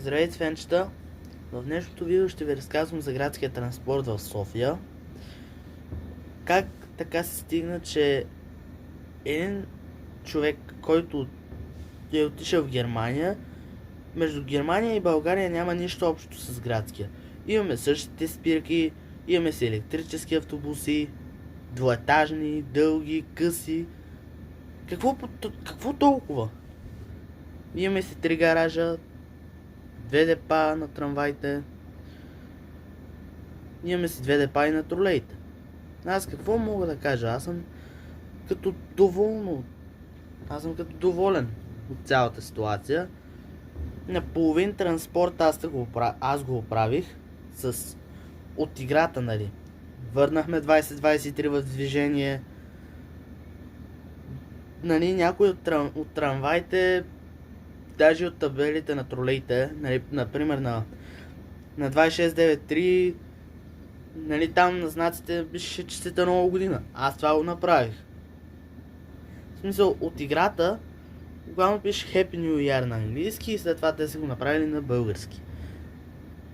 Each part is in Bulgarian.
Здравейте, фенчета! В днешното видео ще ви разказвам за градския транспорт в София. Как така се стигна, че един човек, който е отишъл в Германия, между Германия и България няма нищо общо с градския. Имаме същите спирки, имаме си електрически автобуси, двуетажни, дълги, къси. Какво толкова? Имаме си 3 гаража, 2 депа на трамваите. Имаме си 2 депа и на тролеите. Аз какво мога да кажа? Аз съм като доволен от цялата ситуация. На половин транспорт аз го оправих от играта, нали. Върнахме 2023 в движение. Нали, някои от трамваите, даже от табелите на тролеите, нали, например на 2693, нали, там на знаците пише честита нова година. Аз това го направих. В смисъл, от играта главно пише Happy New Year на английски и след това те са го направили на български.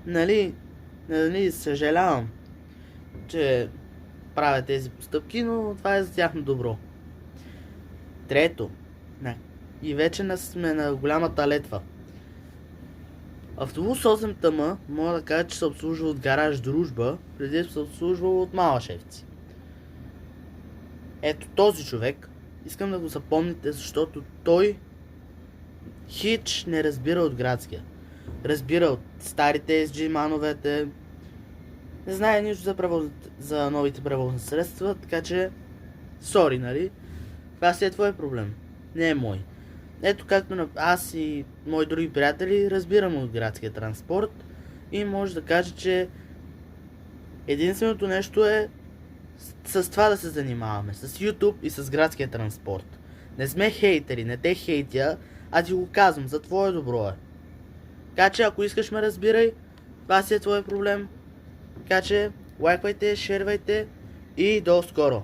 Нали, съжалявам, че правя тези постъпки, но това е за тяхно добро. Трето, и вече сме на голямата летва. Автобус 8 тъма мога да кажа, че се обслужва от гараж Дружба, преди се обслужва от Малашевци. Ето този човек, искам да го запомните, защото той хич не разбира от градския. Разбира от старите SG мановете, не знае нищо за новите превозни средства, така че сори, нали? Това си е твой проблем, не е мой. Ето както аз и мои други приятели разбирам от градския транспорт и може да кажа, че единственото нещо е с това да се занимаваме, с YouTube и с градския транспорт. Не сме хейтери, не те хейтя, а ти го казвам, за твое добро е. Така че ако искаш ме разбирай, това си е твой проблем. Така че лайквайте, шервайте и до скоро!